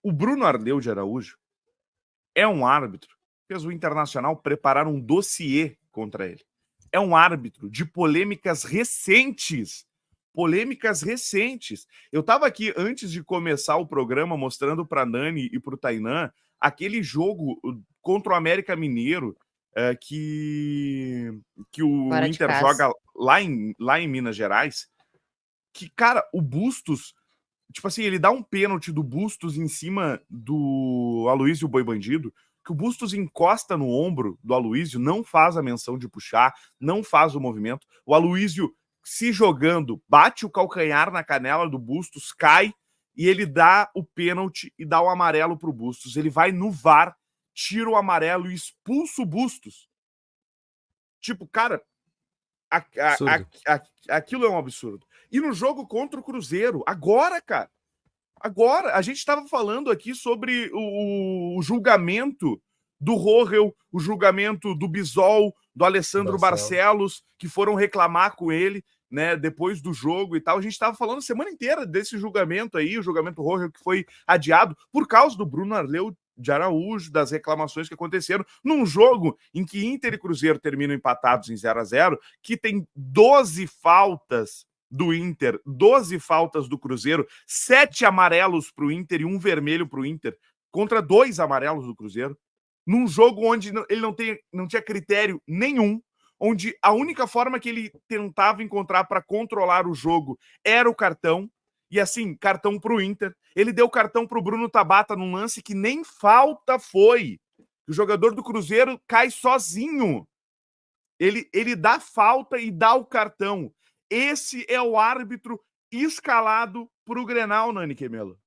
O Bruno Ardeu de Araújo é um árbitro que fez o Internacional preparar um dossiê contra ele. É um árbitro de polêmicas recentes. Polêmicas recentes. Eu estava aqui, antes de começar o programa, mostrando para Nani e para o Tainan aquele jogo contra o América Mineiro que o Fora de Inter casa. joga lá em Minas Gerais. Que, cara, o Bustos, tipo assim, ele dá um pênalti do Bustos em cima do Aloísio Boi Bandido, que o Bustos encosta no ombro do Aloísio, não faz a menção de puxar, não faz o movimento. O Aloísio, se jogando, bate o calcanhar na canela do Bustos, cai, e ele dá o pênalti e dá o amarelo pro Bustos. Ele vai no VAR, tira o amarelo e expulsa o Bustos. Tipo, cara, aquilo é um absurdo. E no jogo contra o Cruzeiro, agora, cara, agora, a gente estava falando aqui sobre o julgamento do Rohel, o julgamento do Bisol, do Alessandro Barcelos, que foram reclamar com ele, né, depois do jogo e tal. A gente estava falando a semana inteira desse julgamento aí, o julgamento Rohel que foi adiado por causa do Bruno Ardeu de Araújo, das reclamações que aconteceram num jogo em que Inter e Cruzeiro terminam empatados em 0-0, que tem 12 faltas do Inter, 12 faltas do Cruzeiro, 7 amarelos para o Inter e 1 vermelho para o Inter, contra 2 amarelos do Cruzeiro, num jogo onde ele não tinha critério nenhum, onde a única forma que ele tentava encontrar para controlar o jogo era o cartão, e assim, cartão para o Inter. Ele deu cartão para o Bruno Tabata num lance que nem falta foi. O jogador do Cruzeiro cai sozinho. Ele dá falta e dá o cartão. Esse é o árbitro escalado para o Grenal, Nani Quemelo.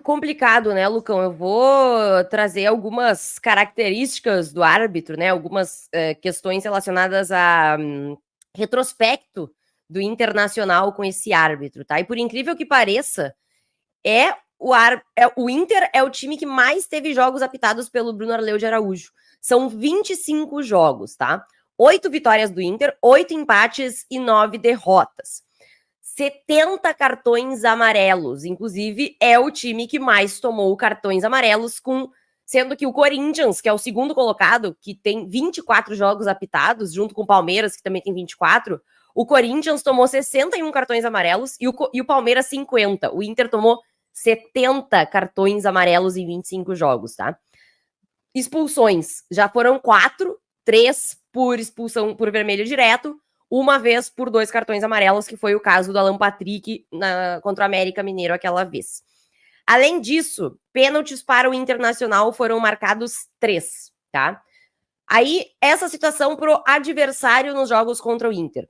Complicado, né, Lucão? Eu vou trazer algumas características do árbitro, né? Algumas questões relacionadas a retrospecto do Internacional com esse árbitro, tá? E por incrível que pareça, o Inter é o time que mais teve jogos apitados pelo Bruno Ardeu de Araújo. São 25 jogos, tá? 8 vitórias do Inter, 8 empates e 9 derrotas. 70 cartões amarelos. Inclusive, é o time que mais tomou cartões amarelos, sendo que o Corinthians, que é o segundo colocado, que tem 24 jogos apitados, junto com o Palmeiras, que também tem 24, o Corinthians tomou 61 cartões amarelos e o Palmeiras 50. O Inter tomou 70 cartões amarelos em 25 jogos, tá? Expulsões. Já foram 4, 3 por expulsão por vermelho direto, uma vez por 2 cartões amarelos, que foi o caso do Alan Patrick contra o América Mineiro aquela vez. Além disso, pênaltis para o Internacional foram marcados 3, tá? Aí, essa situação pro adversário nos jogos contra o Inter.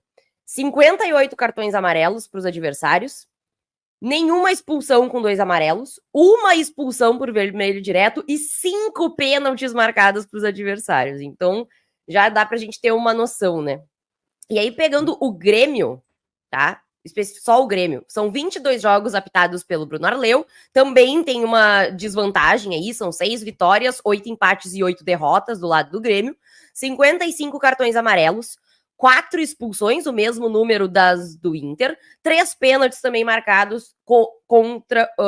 58 cartões amarelos para os adversários, nenhuma expulsão com 2 amarelos, uma expulsão por vermelho direto e 5 pênaltis marcados para os adversários. Então, já dá pra gente ter uma noção, né? E aí, pegando o Grêmio, tá? Só o Grêmio. São 22 jogos apitados pelo Bruno Arleu. Também tem uma desvantagem aí, são 6 vitórias, 8 empates e 8 derrotas do lado do Grêmio. 55 cartões amarelos, 4 expulsões, o mesmo número das do Inter. 3 pênaltis também marcados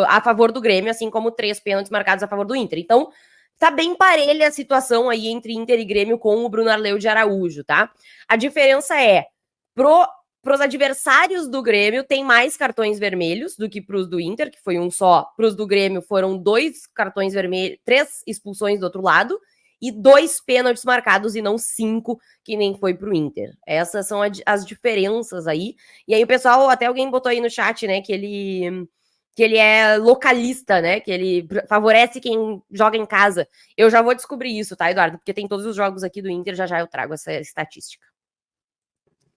a favor do Grêmio, assim como 3 pênaltis marcados a favor do Inter. Então, tá bem parelha a situação aí entre Inter e Grêmio com o Bruno Ardeu de Araújo, tá? A diferença é, pros adversários do Grêmio, tem mais cartões vermelhos do que pros do Inter, que foi um só. Pros do Grêmio foram 2 cartões vermelhos, 3 expulsões do outro lado, e 2 pênaltis marcados e não 5, que nem foi pro Inter. Essas são as diferenças aí. E aí o pessoal, até alguém botou aí no chat, né, que ele é localista, né? Que ele favorece quem joga em casa. Eu já vou descobrir isso, tá, Eduardo? Porque tem todos os jogos aqui do Inter, já eu trago essa estatística.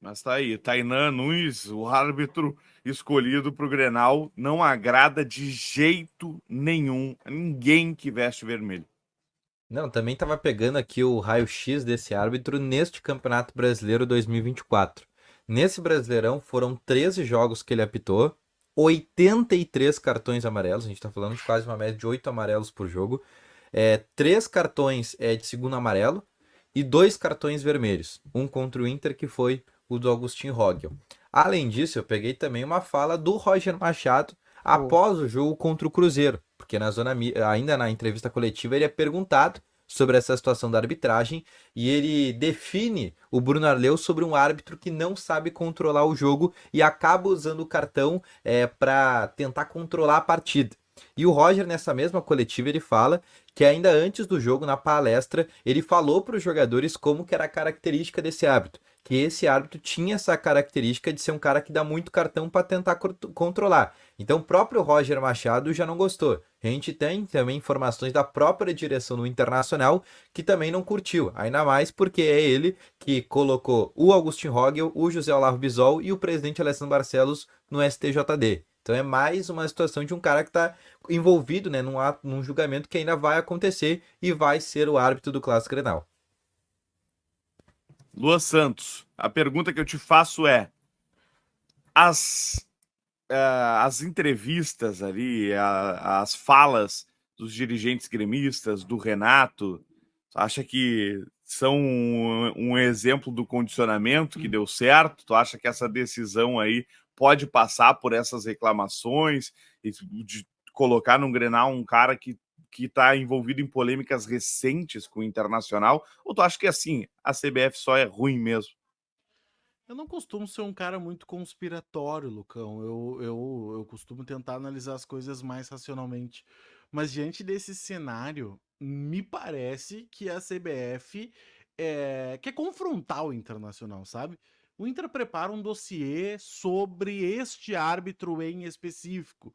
Mas tá aí, Tainan Nunes, o árbitro escolhido pro Grenal, não agrada de jeito nenhum a ninguém que veste vermelho. Não, também tava pegando aqui o raio-x desse árbitro neste Campeonato Brasileiro 2024. Nesse Brasileirão foram 13 jogos que ele apitou, 83 cartões amarelos, a gente tá falando de quase uma média de 8 amarelos por jogo, 3 cartões de segundo amarelo e 2 cartões vermelhos, um contra o Inter que foi o do Agustin Rogel. Além disso, eu peguei também uma fala do Roger Machado após o jogo contra o Cruzeiro, porque ainda na entrevista coletiva ele é perguntado sobre essa situação da arbitragem e ele define o Bruno Arleu sobre um árbitro que não sabe controlar o jogo e acaba usando o cartão para tentar controlar a partida. E o Roger, nessa mesma coletiva, ele fala que ainda antes do jogo, na palestra, ele falou para os jogadores como que era a característica desse árbitro, que esse árbitro tinha essa característica de ser um cara que dá muito cartão para tentar controlar. Então o próprio Roger Machado já não gostou. A gente tem também informações da própria direção do Internacional que também não curtiu, ainda mais porque é ele que colocou o Augustin Rogel, o José Olavo Bisol e o presidente Alessandro Barcelos no STJD. Então é mais uma situação de um cara que está envolvido, né, num julgamento que ainda vai acontecer e vai ser o árbitro do Clássico Grenal. Luan Santos, a pergunta que eu te faço é: as entrevistas ali, as falas dos dirigentes gremistas, do Renato, acha que são um exemplo do condicionamento que deu certo? Tu acha que essa decisão aí pode passar por essas reclamações e de colocar no Grenal um cara que está envolvido em polêmicas recentes com o Internacional? Ou tu acha que, assim, a CBF só é ruim mesmo? Eu não costumo ser um cara muito conspiratório, Lucão. Eu costumo tentar analisar as coisas mais racionalmente. Mas diante desse cenário, me parece que a CBF quer confrontar o Internacional, sabe? O Inter prepara um dossiê sobre este árbitro em específico.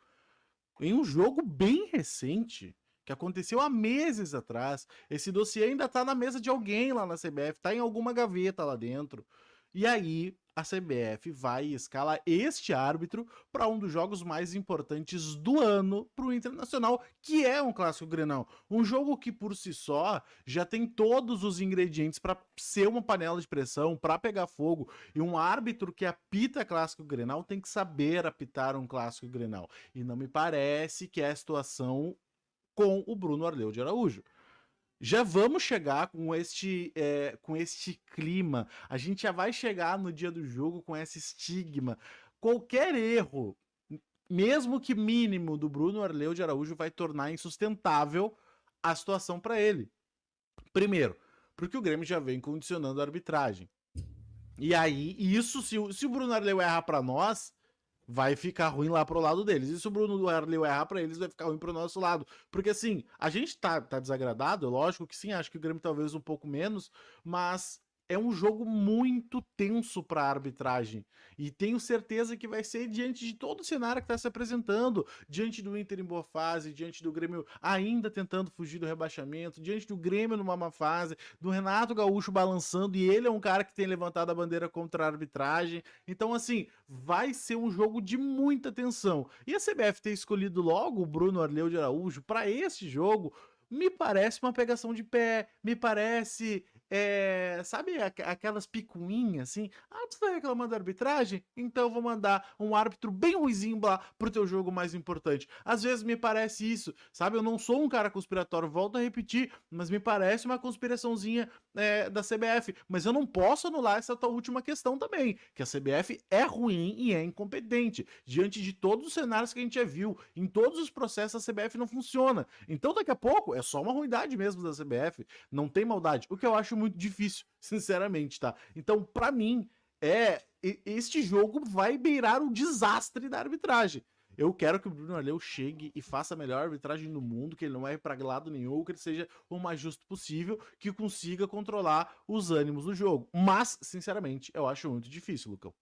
Em um jogo bem recente, que aconteceu há meses atrás, esse dossiê ainda tá na mesa de alguém lá na CBF, tá em alguma gaveta lá dentro. E aí a CBF vai e escala este árbitro para um dos jogos mais importantes do ano para o Internacional, que é um Clássico Grenal. Um jogo que por si só já tem todos os ingredientes para ser uma panela de pressão, para pegar fogo. E um árbitro que apita Clássico Grenal tem que saber apitar um Clássico Grenal. E não me parece que é a situação com o Bruno Arleu de Araújo. Já vamos chegar com este clima. A gente já vai chegar no dia do jogo com esse estigma. Qualquer erro, mesmo que mínimo, do Bruno Arleu de Araújo vai tornar insustentável a situação para ele. Primeiro, porque o Grêmio já vem condicionando a arbitragem. E aí, isso, se o Bruno Arleu erra para nós, vai ficar ruim lá pro lado deles. E se o Bruno Arleu errar pra eles, vai ficar ruim pro nosso lado. Porque assim, a gente tá desagradado, lógico que sim, acho que o Grêmio talvez um pouco menos, mas é um jogo muito tenso pra arbitragem. E tenho certeza que vai ser diante de todo o cenário que tá se apresentando, diante do Inter em boa fase, diante do Grêmio ainda tentando fugir do rebaixamento, diante do Grêmio numa má fase, do Renato Gaúcho balançando, e ele é um cara que tem levantado a bandeira contra a arbitragem. Então, assim, vai ser um jogo de muita tensão. E a CBF ter escolhido logo o Bruno Arleu de Araújo para esse jogo, me parece uma pegação de pé, me parece, sabe aquelas picuinhas assim? Ah, tu tá reclamando da arbitragem? Então eu vou mandar um árbitro bem ruizinho lá pro teu jogo mais importante. Às vezes me parece isso, sabe? Eu não sou um cara conspiratório, volto a repetir, mas me parece uma conspiraçãozinha da CBF. Mas eu não posso anular essa tua última questão também, que a CBF é ruim e é incompetente. Diante de todos os cenários que a gente já viu, em todos os processos a CBF não funciona. Então daqui a pouco é só uma ruindade mesmo da CBF, não tem maldade, o que eu acho muito difícil, sinceramente, tá? Então, pra mim, este jogo vai beirar o desastre da arbitragem. Eu quero que o Bruno Arleu chegue e faça a melhor arbitragem do mundo, que ele não erre pra lado nenhum, que ele seja o mais justo possível, que consiga controlar os ânimos do jogo. Mas, sinceramente, eu acho muito difícil, Lucão.